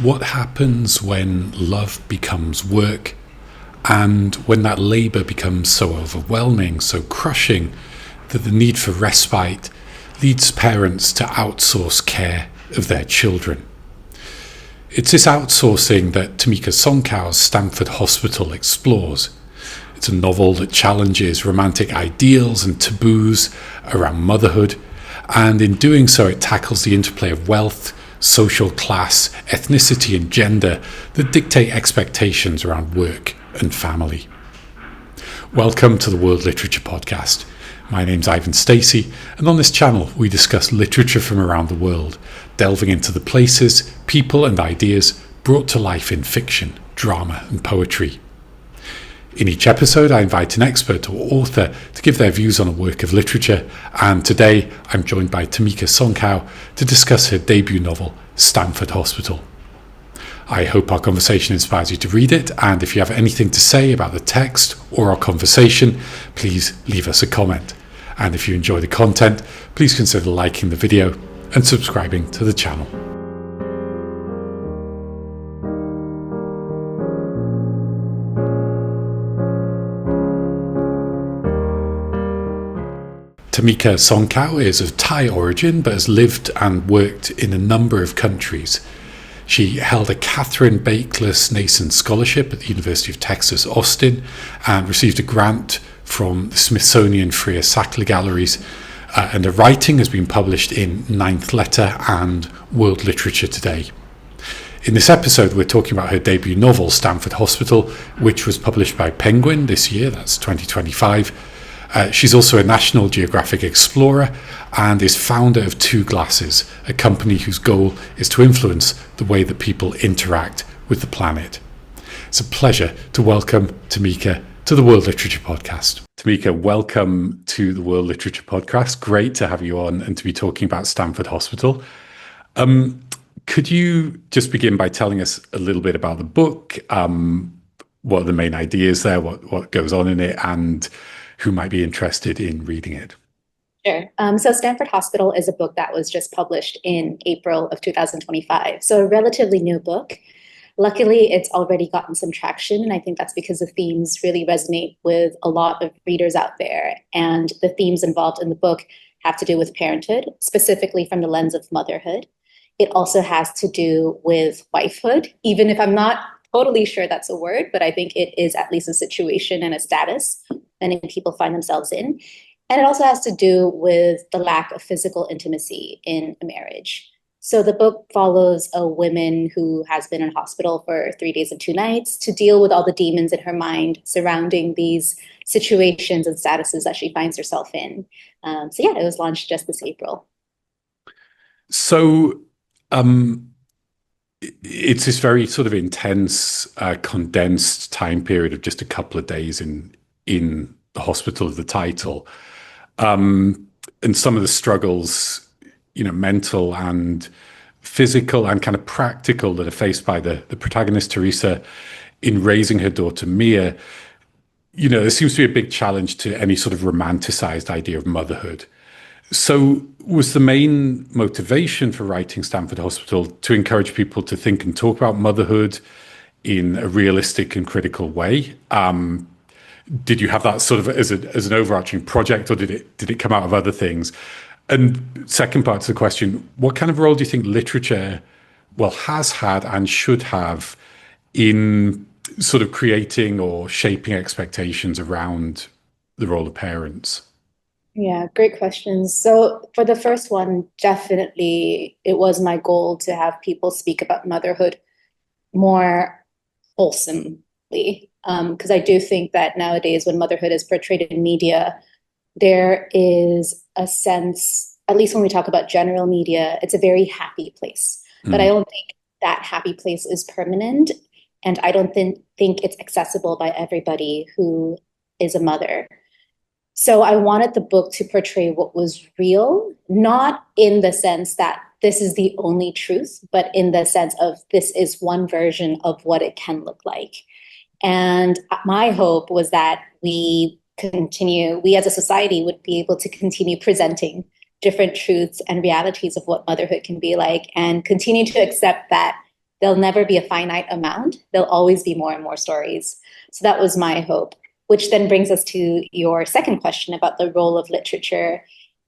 What happens when love becomes work and when that labour becomes so overwhelming, so crushing, that the need for respite leads parents to outsource care of their children? It's this outsourcing that Thammika Songkaeo's Stamford Hospital explores. It's a novel that challenges romantic ideals and taboos around motherhood, and in doing so it tackles the interplay of wealth, social class, ethnicity and gender that dictate expectations around work and family. Welcome to the World Literature Podcast. My name's Ivan Stacey, and on this channel we discuss literature from around the world, delving into the places, people and ideas brought to life in fiction, drama and poetry. In each episode I invite an expert or author to give their views on a work of literature, and today I'm joined by Thammika Songkaeo to discuss her debut novel, Stamford Hospital. I hope our conversation inspires you to read it, and if you have anything to say about the text or our conversation, please leave us a comment. And if you enjoy the content, please consider liking the video and subscribing to the channel. Thammika Songkaeo is of Thai origin but has lived and worked in a number of countries. She held a Catherine Bakeless Nason Scholarship at the University of Texas, Austin, and received a grant from the Smithsonian Freer Sackler Galleries, and her writing has been published in Ninth Letter and World Literature Today. In this episode we're talking about her debut novel, Stamford Hospital, which was published by Penguin this year, that's 2025. She's also a National Geographic explorer and is founder of Two Glasses, a company whose goal is to influence the way that people interact with the planet. It's a pleasure to welcome Thammika to the World Literature Podcast. Thammika, welcome to the World Literature Podcast. Great to have you on and to be talking about Stamford Hospital. Could you just begin by telling us a little bit about the book? What are the main ideas there? What goes on in it, and who might be interested in reading it? Sure. So Stamford Hospital is a book that was just published in April of 2025. So a relatively new book. Luckily, it's already gotten some traction, and I think that's because the themes really resonate with a lot of readers out there. And the themes involved in the book have to do with parenthood, specifically from the lens of motherhood. It also has to do with wifehood, even if I'm not totally sure that's a word, but I think it is at least a situation and a status many people find themselves in. And it also has to do with the lack of physical intimacy in a marriage. So the book follows a woman who has been in hospital for 3 days and 2 nights to deal with all the demons in her mind surrounding these situations and statuses that she finds herself in. It was launched just this April. So it's this very sort of intense, condensed time period of just a couple of days in the hospital of the title. And some of the struggles, mental and physical and kind of practical that are faced by the protagonist, Teresa, in raising her daughter, Mia. There seems to be a big challenge to any sort of romanticized idea of motherhood. So was the main motivation for writing Stamford Hospital to encourage people to think and talk about motherhood in a realistic and critical way? Did you have that sort of as an overarching project, or did it come out of other things? And second part to the question, what kind of role do you think literature, has had and should have in sort of creating or shaping expectations around the role of parents? Yeah, great questions. So for the first one, definitely it was my goal to have people speak about motherhood more wholesomely. Because I do think that nowadays when motherhood is portrayed in media, there is a sense, at least when we talk about general media, it's a very happy place. But I don't think that happy place is permanent. And I don't think it's accessible by everybody who is a mother. So I wanted the book to portray what was real, not in the sense that this is the only truth, but in the sense of this is one version of what it can look like. And my hope was that we as a society would be able to continue presenting different truths and realities of what motherhood can be like, and continue to accept that there'll never be a finite amount. There'll always be more and more stories. So that was my hope, which then brings us to your second question about the role of literature.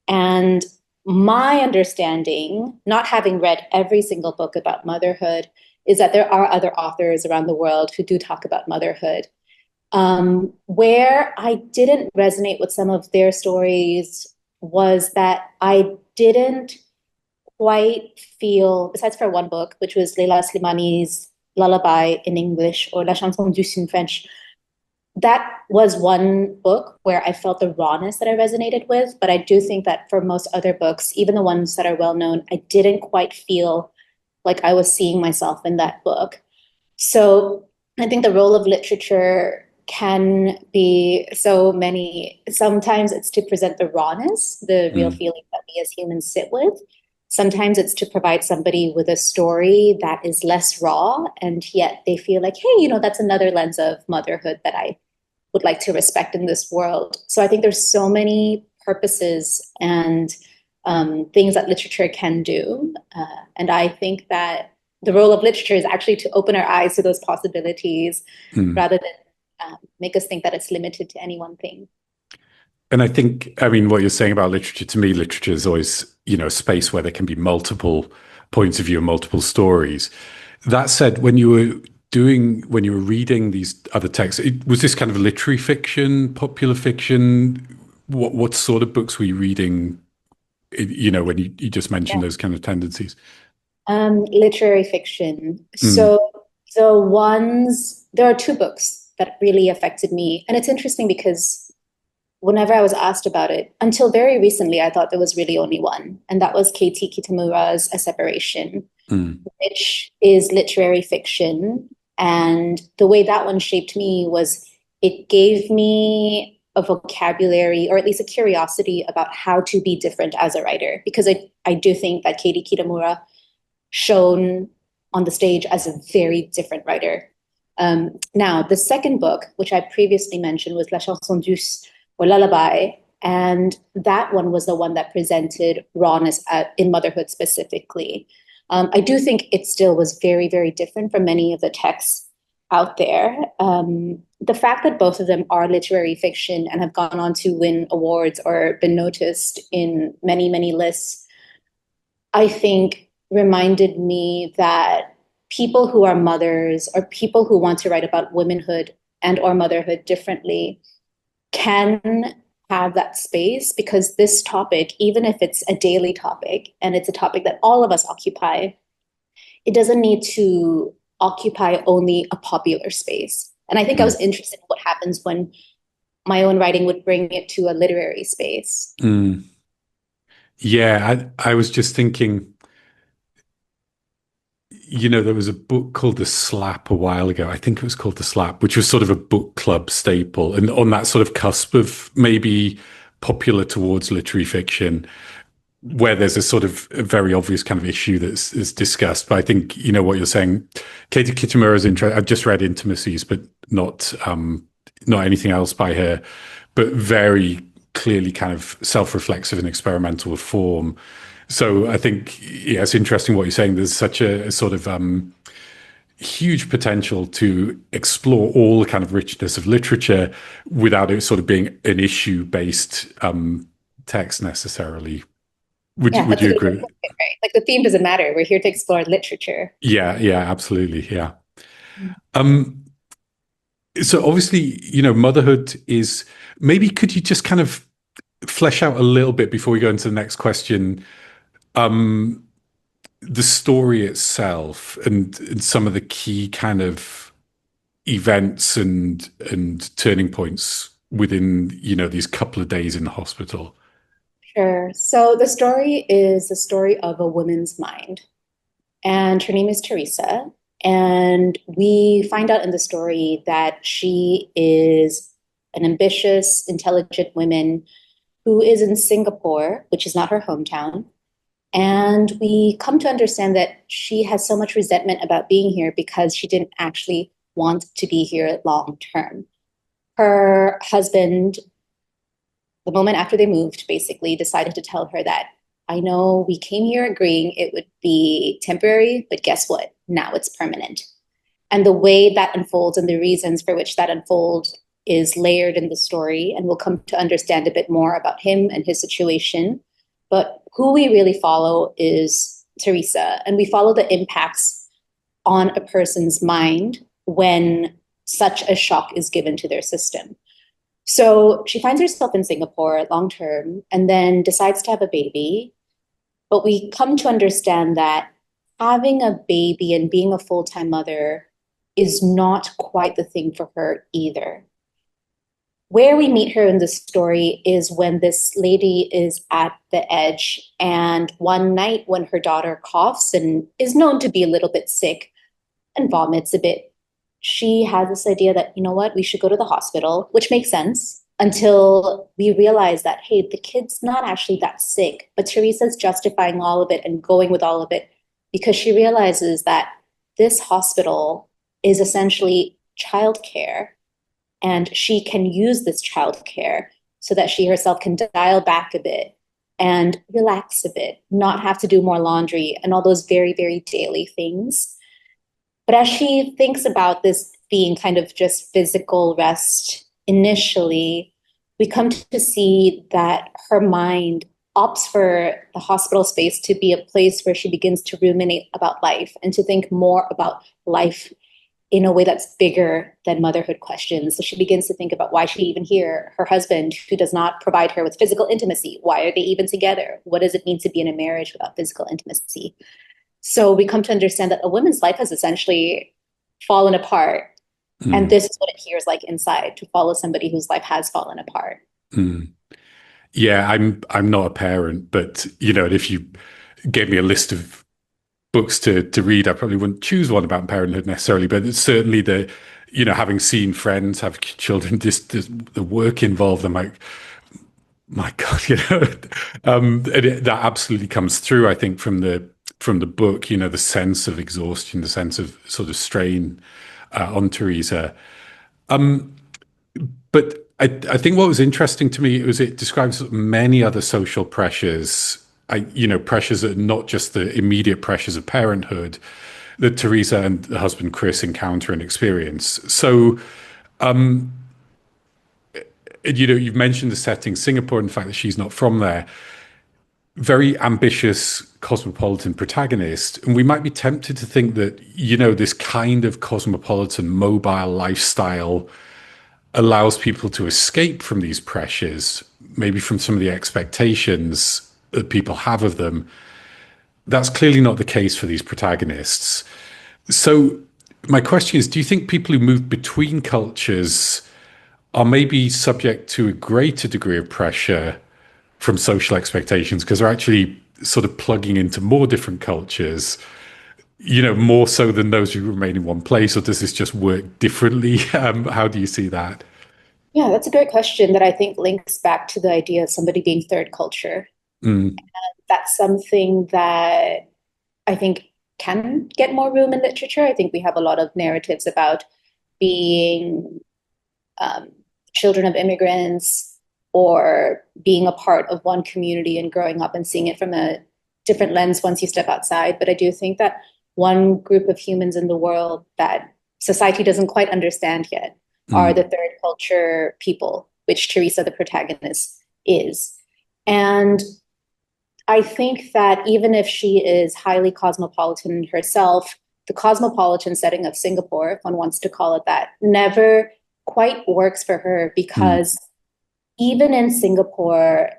And my understanding, not having read every single book about motherhood, is that there are other authors around the world who do talk about motherhood. Where I didn't resonate with some of their stories was that I didn't quite feel, besides for one book, which was Leila Slimani's Lullaby in English, or La Chanson douce in French, that was one book where I felt the rawness that I resonated with. But I do think that for most other books, even the ones that are well known, I didn't quite feel like I was seeing myself in that book. So I think the role of literature can be so many. Sometimes it's to present the rawness, the real Mm. feeling that we as humans sit with. Sometimes it's to provide somebody with a story that is less raw, and yet they feel like, hey, that's another lens of motherhood that I would like to respect in this world. So I think there's so many purposes and things that literature can do. And I think that the role of literature is actually to open our eyes to those possibilities Mm. rather than make us think that it's limited to any one thing. And I think, I mean, what you're saying about literature, to me, literature is always, a space where there can be multiple points of view and multiple stories. That said, when you were reading these other texts, was this kind of literary fiction, popular fiction? What sort of books were you reading, when you just mentioned Yeah. those kind of tendencies? Literary fiction. Mm. So there are two books that really affected me. And it's interesting because whenever I was asked about it, until very recently, I thought there was really only one, and that was Keiti Kitamura's A Separation, Mm. which is literary fiction. And the way that one shaped me was it gave me a vocabulary, or at least a curiosity about how to be different as a writer, because I do think that Keiti Kitamura shown on the stage as a very different writer. Now, the second book, which I previously mentioned, was La Chanson douce, or Lullaby, and that one was the one that presented rawness in motherhood specifically. I do think it still was very, very different from many of the texts out there. The fact that both of them are literary fiction and have gone on to win awards or been noticed in many, many lists, I think reminded me that people who are mothers, or people who want to write about womanhood and or motherhood differently, can have that space, because this topic, even if it's a daily topic and it's a topic that all of us occupy, it doesn't need to occupy only a popular space. And I think I Mm. was interested in what happens when my own writing would bring it to a literary space. Mm. Yeah, I was just thinking, there was a book called The Slap a while ago. I think it was called The Slap, which was sort of a book club staple, and on that sort of cusp of maybe popular towards literary fiction, where there's a sort of a very obvious kind of issue that's is discussed. But I think what you're saying. Katie Kitamura's interesting. I've just read Intimacies, but not anything else by her, but very clearly kind of self-reflexive and experimental with form. So I think, yeah, it's interesting what you're saying. There's such a sort of huge potential to explore all the kind of richness of literature without it sort of being an issue-based text necessarily. Would you Yeah, would that's a you good way to agree? put it, right? Like the theme doesn't matter. We're here to explore literature. Yeah, yeah, absolutely. Yeah. Um, so obviously, motherhood is, maybe could you just kind of flesh out a little bit before we go into the next question, the story itself and some of the key kind of events and turning points within, these couple of days in the hospital. Sure. So the story is the story of a woman's mind, and her name is Teresa. And we find out in the story that she is an ambitious, intelligent woman who is in Singapore, which is not her hometown. And we come to understand that she has so much resentment about being here because she didn't actually want to be here long term. Her husband, the moment after they moved, basically decided to tell her that, I know we came here agreeing it would be temporary, but guess what? now it's permanent. And the way that unfolds and the reasons for which that unfolds is layered in the story, and we'll come to understand a bit more about him and his situation. But who we really follow is Teresa, and we follow the impacts on a person's mind when such a shock is given to their system. So she finds herself in Singapore long term and then decides to have a baby. But we come to understand that having a baby and being a full time mother is not quite the thing for her either. Where we meet her in the story is when this lady is at the edge, and one night when her daughter coughs and is known to be a little bit sick and vomits a bit, she has this idea that, you know what, we should go to the hospital, which makes sense until we realize that, hey, the kid's not actually that sick. But Teresa's justifying all of it and going with all of it because she realizes that this hospital is essentially childcare, and she can use this childcare so that she herself can dial back a bit and relax a bit, not have to do more laundry and all those very, very daily things. But as she thinks about this being kind of just physical rest initially, we come to see that her mind opts for the hospital space to be a place where she begins to ruminate about life and to think more about life in a way that's bigger than motherhood questions. So she begins to think about why she even here, her husband, who does not provide her with physical intimacy. Why are they even together? What does it mean to be in a marriage without physical intimacy? So we come to understand that a woman's life has essentially fallen apart. And this is what it hears like inside to follow somebody whose life has fallen apart. Mm. Yeah, I'm not a parent, but if you gave me a list of books to read, I probably wouldn't choose one about parenthood necessarily. But it's certainly having seen friends have children, just the work involved. I'm like, my God, that absolutely comes through. I think from the book, the sense of exhaustion, the sense of sort of strain on Teresa. But I think what was interesting to me was it describes many other social pressures, pressures that are not just the immediate pressures of parenthood that Teresa and her husband Chris encounter and experience. So, you've mentioned the setting, Singapore, and the fact that she's not from there. Very ambitious cosmopolitan protagonist. And we might be tempted to think that, this kind of cosmopolitan mobile lifestyle allows people to escape from these pressures, maybe from some of the expectations that people have of them. That's clearly not the case for these protagonists. So my question is, do you think people who move between cultures are maybe subject to a greater degree of pressure from social expectations because they're actually sort of plugging into more different cultures, more so than those who remain in one place, or does this just work differently? How do you see that? Yeah, that's a great question that I think links back to the idea of somebody being third culture. Mm, That's something that I think can get more room in literature. I think we have a lot of narratives about being um, children of immigrants or being a part of one community and growing up and seeing it from a different lens once you step outside. But I do think that one group of humans in the world that society doesn't quite understand yet are the mm, third culture people, which Teresa, the protagonist, is. And I think that even if she is highly cosmopolitan herself, the cosmopolitan setting of Singapore, if one wants to call it that, never quite works for her mm, because even in Singapore,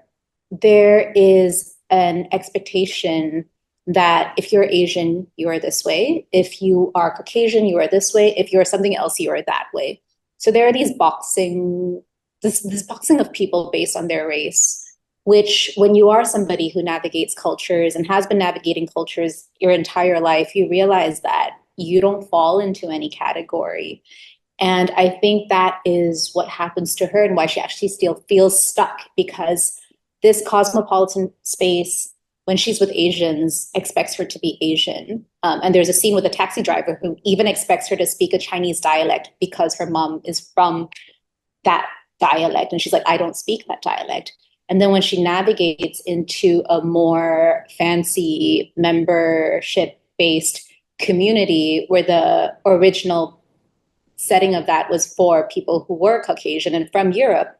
there is an expectation that if you're Asian, you are this way. If you are Caucasian, you are this way. If you're something else, you are that way. So there are this boxing of people based on their race, which when you are somebody who navigates cultures and has been navigating cultures your entire life, you realize that you don't fall into any category. And I think that is what happens to her and why she actually still feels stuck because this cosmopolitan space, when she's with Asians, expects her to be Asian. And there's a scene with a taxi driver who even expects her to speak a Chinese dialect because her mom is from that dialect. And she's like, I don't speak that dialect. And then when she navigates into a more fancy membership based community where the original setting of that was for people who were Caucasian and from Europe,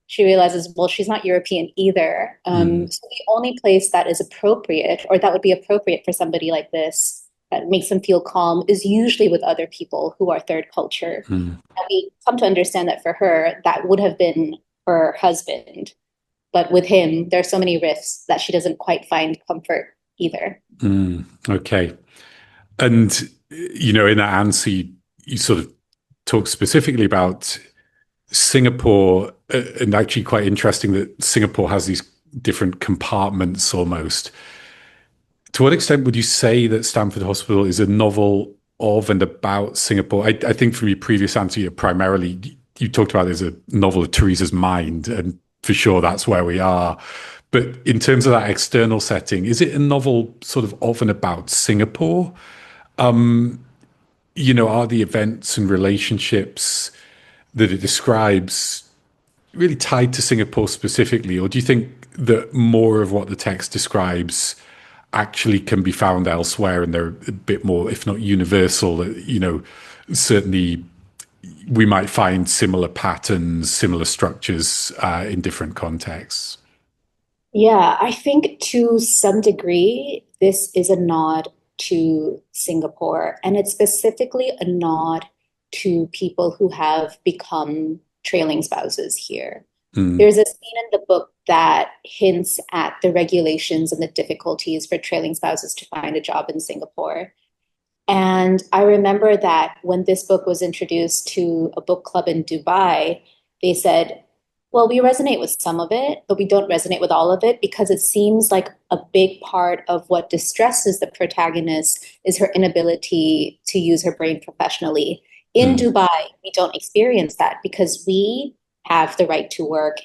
she realizes, well, she's not European either. Mm, So the only place that is appropriate, or that would be appropriate for somebody like this, that makes them feel calm, is usually with other people who are third culture. mm, And we come to understand that for her, that would have been her husband. But with him, there are so many rifts that she doesn't quite find comfort either. okay. And, in that answer, you sort of talk specifically about Singapore, and actually quite interesting that Singapore has these different compartments almost. To what extent would you say that Stamford Hospital is a novel of and about Singapore? I think from your previous answer, you talked about it as a novel of Teresa's mind, and for sure that's where we are. But in terms of that external setting, is it a novel sort of and about Singapore? Are the events and relationships that it describes really tied to Singapore specifically, or do you think that more of what the text describes actually can be found elsewhere and they're a bit more, if not universal, certainly we might find similar patterns, similar structures in different contexts? Yeah, I think to some degree, this is a nod to Singapore, and it's specifically a nod to people who have become trailing spouses here. Mm, There's a scene in the book that hints at the regulations and the difficulties for trailing spouses to find a job in Singapore. And I remember that when this book was introduced to a book club in Dubai, they said, well, we resonate with some of it, but we don't resonate with all of it because it seems like a big part of what distresses the protagonist is her inability to use her brain professionally. In mm, Dubai, we don't experience that because we have the right to work,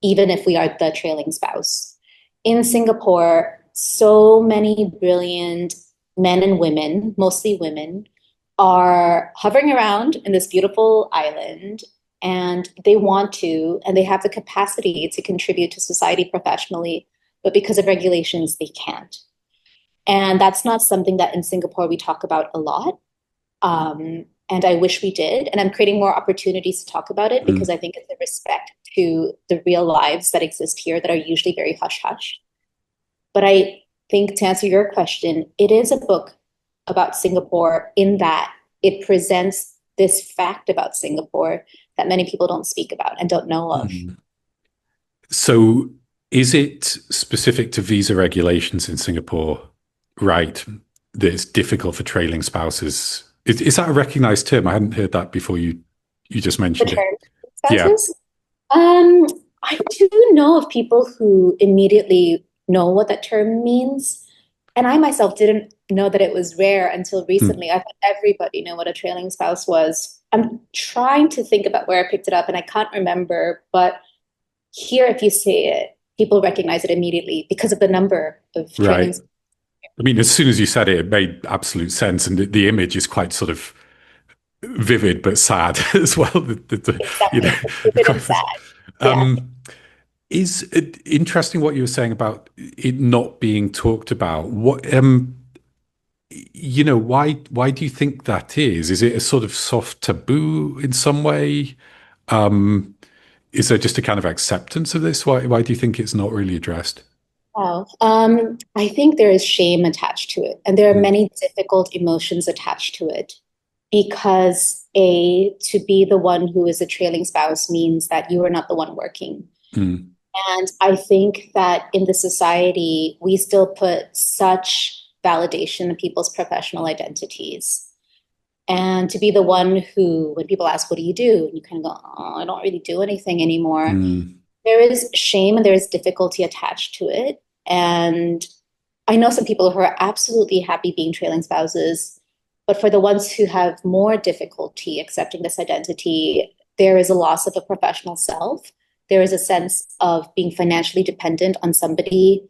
even if we are the trailing spouse. In Singapore, so many brilliant men and women, mostly women, are hovering around in this beautiful island and they want to, and they have the capacity to contribute to society professionally, but because of regulations, they can't. And that's not something that in Singapore we talk about a lot. And I wish we did. And I'm creating more opportunities to talk about it because mm, I think it's a respect to the real lives that exist here that are usually very hush hush. But I think to answer your question, it is a book about Singapore in that it presents this fact about Singapore that many people don't speak about and don't know of. mm. So, is it specific to visa regulations in Singapore, right? That it's difficult for trailing spouses. Is that a recognized term? I hadn't heard that before. You just The mentioned it. term Yeah. spouses? I do know of people who immediately know what that term means. And I myself didn't know that it was rare until Mm. recently. I thought everybody knew what a trailing spouse was. I'm trying to think about where I picked it up and I can't remember, but here, if you say it, people recognize it immediately because of the number of Right. trainings. I mean, as soon as you said it, it made absolute sense, and the image is quite sort of vivid but sad as well. Exactly. It's stupid and sad. Yeah. Um, is it interesting what you were saying about it not being talked about? Why do you think that is? Is it a sort of soft taboo in some way? Um, is there just a kind of acceptance of this? Why do you think it's not really addressed? Wow. I think there is shame attached to it, and there are Mm, many difficult emotions attached to it because to be the one who is a trailing spouse means that you are not the one working. mm, And I think that in the society, we still put such validation in people's professional identities. And to be the one who, when people ask, what do? And you kind of go, oh, I don't really do anything anymore. mm, There is shame and there is difficulty attached to it. And I know some people who are absolutely happy being trailing spouses, but for the ones who have more difficulty accepting this identity, there is a loss of a professional self. There is a sense of being financially dependent on somebody,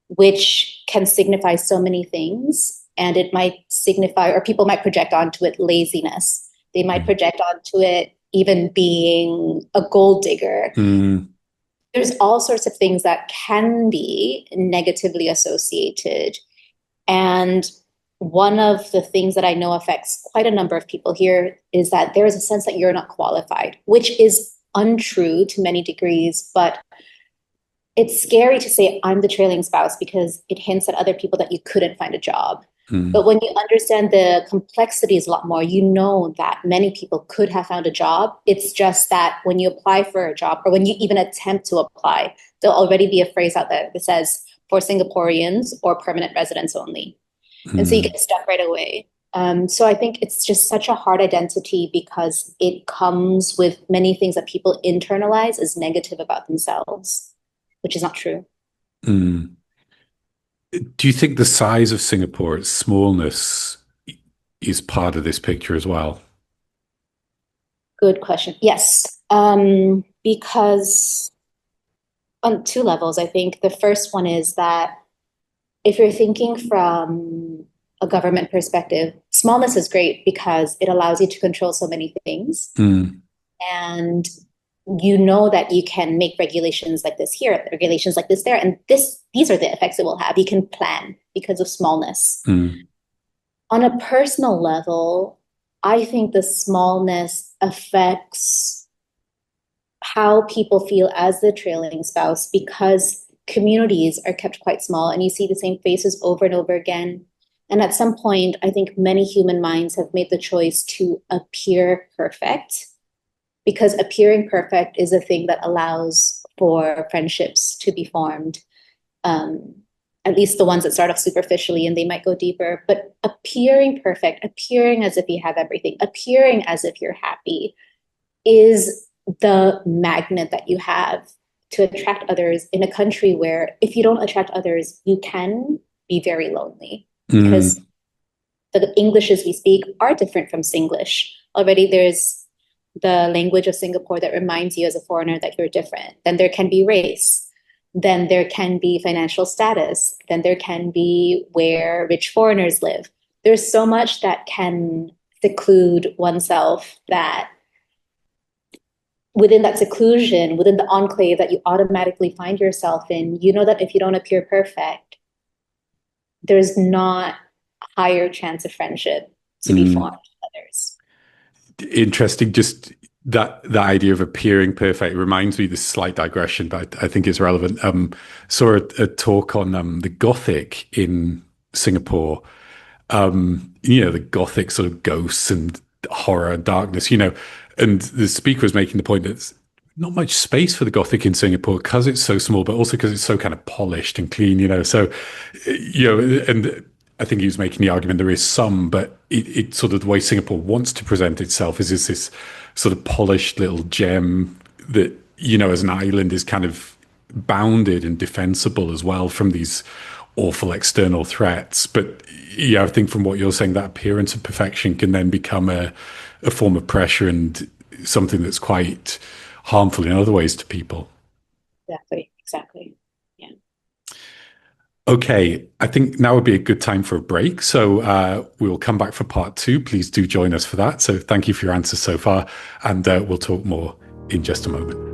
which can signify so many things. And it might signify, or people might project onto it laziness. They might mm, project onto it even being a gold digger. mm, There's all sorts of things that can be negatively associated. And one of the things that I know affects quite a number of people here is that there is a sense that you're not qualified, which is untrue to many degrees, but it's scary to say I'm the trailing spouse because it hints at other people that you couldn't find a job. But Mm, when you understand the complexities a lot more, you know that many people could have found a job. It's just that when you apply for a job or when you even attempt to apply, there'll already be a phrase out there that says for Singaporeans or permanent residents only. And so you mm, get stuck right away. So I think it's just such a hard identity because it comes with many things that people internalize as negative about themselves, which is not true. mm. Do you think the size of Singapore, its smallness, is part of this picture as well? Good question. Yes, because on two levels, I think the first one is that if you're thinking from a government perspective, smallness is great because it allows you to control so many things. Mm, And you know that you can make regulations like this here, regulations like this there, and these are the effects it will have. You can plan because of smallness. mm, On a personal level, I think the smallness affects how people feel as the trailing spouse because communities are kept quite small and you see the same faces over and over again. And at some point, I think many human minds have made the choice to appear perfect because appearing perfect is a thing that allows for friendships to be formed. Um, at least the ones that start off superficially and they might go deeper. But appearing perfect, appearing as if you have everything, appearing as if you're happy is the magnet that you have to attract others in a country where if you don't attract others, you can be very lonely because mm, the Englishes we speak are different from Singlish. Already there's the language of Singapore that reminds you as a foreigner that you're different. Then there can be race. Then there can be financial status. Then there can be where rich foreigners live. There's so much that can seclude oneself that within that seclusion, within the enclave that you automatically find yourself in, you know that if you don't appear perfect, there's not a higher chance of friendship to be formed mm. with others. Interesting. Just that idea of appearing perfect reminds me, this slight digression, but I think it's relevant. Saw a talk on the Gothic in Singapore. The Gothic sort of ghosts and horror, darkness, and the speaker was making the point that there's not much space for the Gothic in Singapore because it's so small, but also because it's so kind of polished and clean. So, and I think he was making the argument there is some, but it sort of the way Singapore wants to present itself is this sort of polished little gem that, as an island is kind of bounded and defensible as well from these awful external threats. But yeah, I think from what you're saying, that appearance of perfection can then become a form of pressure and something that's quite harmful in other ways to people. Exactly, exactly. Yeah. Okay, I think now would be a good time for a break. So we will come back for part two. Please do join us for that. So thank you for your answers so far, and we'll talk more in just a moment.